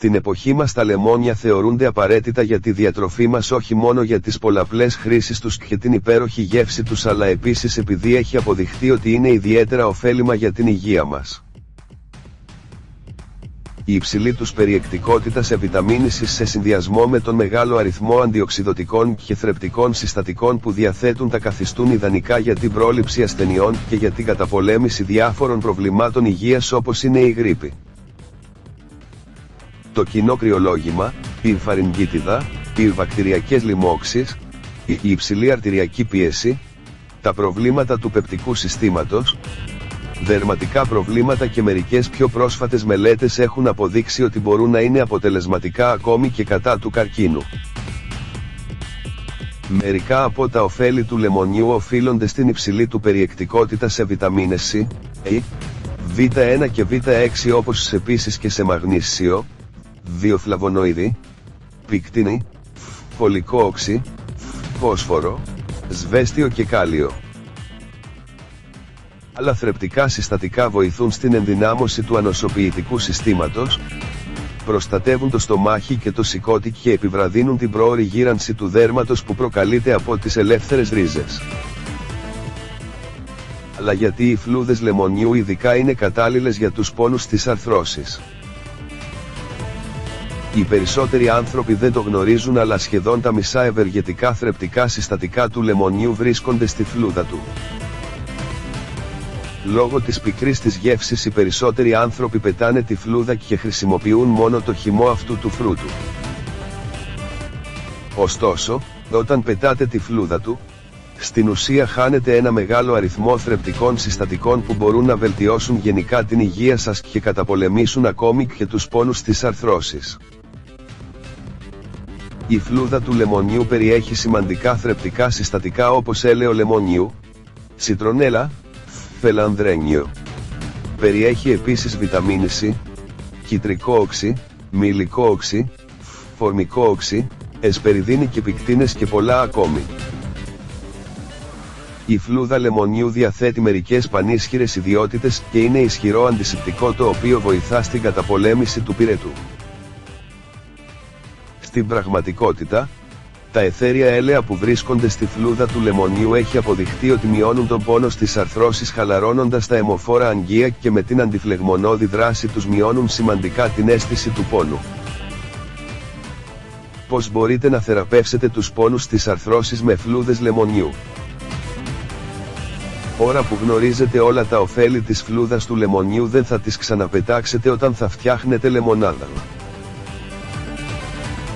Στην εποχή μας τα λεμόνια θεωρούνται απαραίτητα για τη διατροφή μας, όχι μόνο για τις πολλαπλές χρήσεις τους και την υπέροχη γεύση τους, αλλά επίσης επειδή έχει αποδειχθεί ότι είναι ιδιαίτερα ωφέλιμα για την υγεία μας. Η υψηλή τους περιεκτικότητα σε βιταμίνηση σε συνδυασμό με τον μεγάλο αριθμό αντιοξιδωτικών και θρεπτικών συστατικών που διαθέτουν τα καθιστούν ιδανικά για την πρόληψη ασθενειών και για την καταπολέμηση διάφορων προβλημάτων υγείας όπως είναι η γρίπη, το κοινό κρυολόγημα, η φαρινγκίτιδα, οι βακτηριακές λοιμώξεις, η υψηλή αρτηριακή πίεση, τα προβλήματα του πεπτικού συστήματος, δερματικά προβλήματα και μερικές πιο πρόσφατες μελέτες έχουν αποδείξει ότι μπορούν να είναι αποτελεσματικά ακόμη και κατά του καρκίνου. Μερικά από τα ωφέλη του λεμονιού οφείλονται στην υψηλή του περιεκτικότητα σε βιταμίνες C, E, Β1 και Β6 όπως επίσης και σε μαγνήσιο, διοφλαβονοειδή, πικτίνη, φωλικό οξύ, φόσφορο, σβέστιο και κάλιο. Άλλα θρεπτικά συστατικά βοηθούν στην ενδυνάμωση του ανοσοποιητικού συστήματος, προστατεύουν το στομάχι και το σηκώτη και επιβραδύνουν την πρόωρη γύρανση του δέρματος που προκαλείται από τις ελεύθερες ρίζες. Αλλά γιατί οι φλούδες λεμονιού ειδικά είναι κατάλληλες για τους πόνους της αρθρώσης? Οι περισσότεροι άνθρωποι δεν το γνωρίζουν, αλλά σχεδόν τα μισά ευεργετικά θρεπτικά συστατικά του λεμονιού βρίσκονται στη φλούδα του. Λόγω της πικρής της γεύσης οι περισσότεροι άνθρωποι πετάνε τη φλούδα και χρησιμοποιούν μόνο το χυμό αυτού του φρούτου. Ωστόσο, όταν πετάτε τη φλούδα του, στην ουσία χάνετε ένα μεγάλο αριθμό θρεπτικών συστατικών που μπορούν να βελτιώσουν γενικά την υγεία σας και καταπολεμήσουν ακόμη και τους πόνους της αρθρώσης. Η φλούδα του λεμονιού περιέχει σημαντικά θρεπτικά συστατικά όπως έλαιο λεμονιού, σιτρονέλα, φελανδρένιο. Περιέχει επίσης βιταμίνη C, κιτρικό οξύ, μυλικό οξύ, φορμικό οξύ, εσπεριδίνη και πικτίνες και πολλά ακόμη. Η φλούδα λεμονιού διαθέτει μερικές πανίσχυρες ιδιότητες και είναι ισχυρό αντισηπτικό το οποίο βοηθά στην καταπολέμηση του πυρετού. Στην πραγματικότητα, τα αιθέρια έλαια που βρίσκονται στη φλούδα του λεμονιού έχει αποδειχτεί ότι μειώνουν τον πόνο στις αρθρώσεις χαλαρώνοντας τα αιμοφόρα αγγεία και με την αντιφλεγμονώδη δράση τους μειώνουν σημαντικά την αίσθηση του πόνου. Πώς μπορείτε να θεραπεύσετε τους πόνους στις αρθρώσεις με φλούδες λεμονιού? Ώρα που γνωρίζετε όλα τα ωφέλη της φλούδας του λεμονιού δεν θα τις ξαναπετάξετε όταν θα φτιάχνετε λεμονάδα.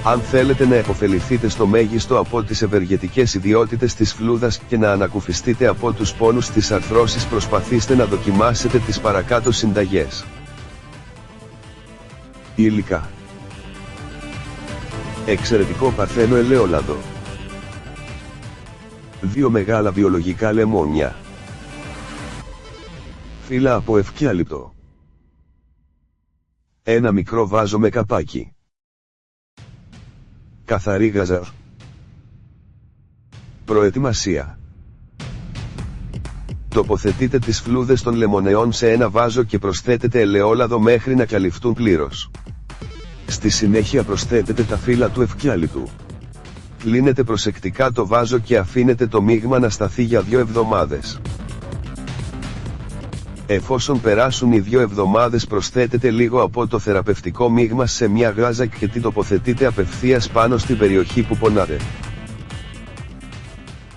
Αν θέλετε να επωφεληθείτε στο μέγιστο από τις ευεργετικές ιδιότητες της φλούδας και να ανακουφιστείτε από τους πόνους της αρθρώσης, προσπαθήστε να δοκιμάσετε τις παρακάτω συνταγές. Υλικά: εξαιρετικό παρθένο ελαιόλαδο, 2 μεγάλα βιολογικά λεμόνια, φύλλα από ευκιάλιπτο, 1 μικρό βάζο με καπάκι, καθαρή γάζα. Προετοιμασία: τοποθετείτε τις φλούδες των λεμονεών σε ένα βάζο και προσθέτετε ελαιόλαδο μέχρι να καλυφθούν πλήρως. Στη συνέχεια προσθέτετε τα φύλλα του ευκιάλιπτου. Κλείνετε προσεκτικά το βάζο και αφήνετε το μείγμα να σταθεί για 2 εβδομάδες. Εφόσον περάσουν οι 2 εβδομάδες, προσθέτετε λίγο από το θεραπευτικό μείγμα σε μια γάζα και την τοποθετείτε απευθείας πάνω στην περιοχή που πονάτε.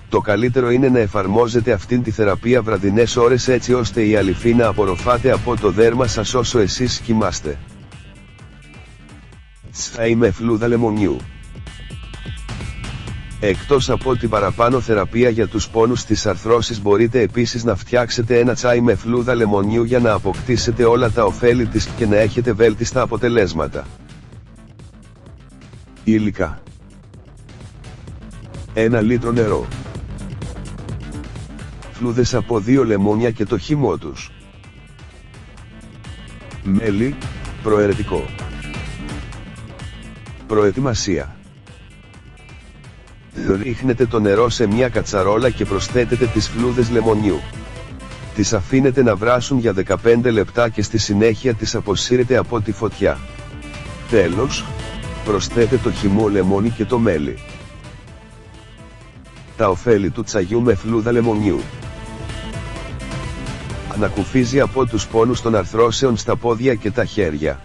Το καλύτερο είναι να εφαρμόζετε αυτήν τη θεραπεία βραδινές ώρες έτσι ώστε η αληφή να απορροφάται από το δέρμα σας όσο εσείς κοιμάστε. Τσάι με φλούδα λεμονιού. Εκτός από την παραπάνω θεραπεία για τους πόνους της αρθρώσης, μπορείτε επίσης να φτιάξετε ένα τσάι με φλούδα λεμονιού για να αποκτήσετε όλα τα ωφέλη της και να έχετε βέλτιστα αποτελέσματα. Υλικά: 1 λίτρο νερό, φλούδες από 2 λεμόνια και το χυμό τους, μέλι, προαιρετικό. Προετοιμασία: ρίχνετε το νερό σε μια κατσαρόλα και προσθέτετε τις φλούδες λεμονιού. Τις αφήνετε να βράσουν για 15 λεπτά και στη συνέχεια τις αποσύρετε από τη φωτιά. Τέλος, προσθέτε το χυμό λεμόνι και το μέλι. Τα ωφέλη του τσαγιού με φλούδα λεμονιού. Ανακουφίζει από τους πόνους των αρθρώσεων στα πόδια και τα χέρια.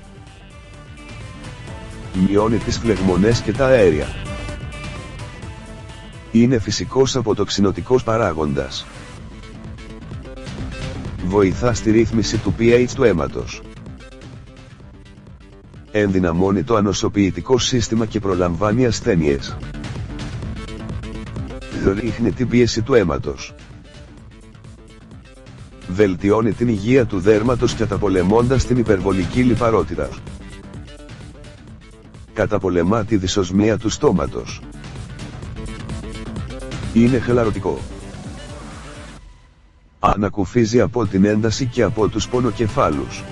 Μειώνει τις φλεγμονές και τα αέρια. Είναι φυσικός αποτοξινωτικός παράγοντας. Βοηθά στη ρύθμιση του pH του αίματος. Ενδυναμώνει το ανοσοποιητικό σύστημα και προλαμβάνει ασθένειες. Ρίχνει την πίεση του αίματος. Βελτιώνει την υγεία του δέρματος καταπολεμώντας την υπερβολική λιπαρότητα. Καταπολεμά τη δυσοσμία του στόματος. Είναι χαλαρωτικό. Ανακουφίζει από την ένταση και από τους πονοκεφάλους.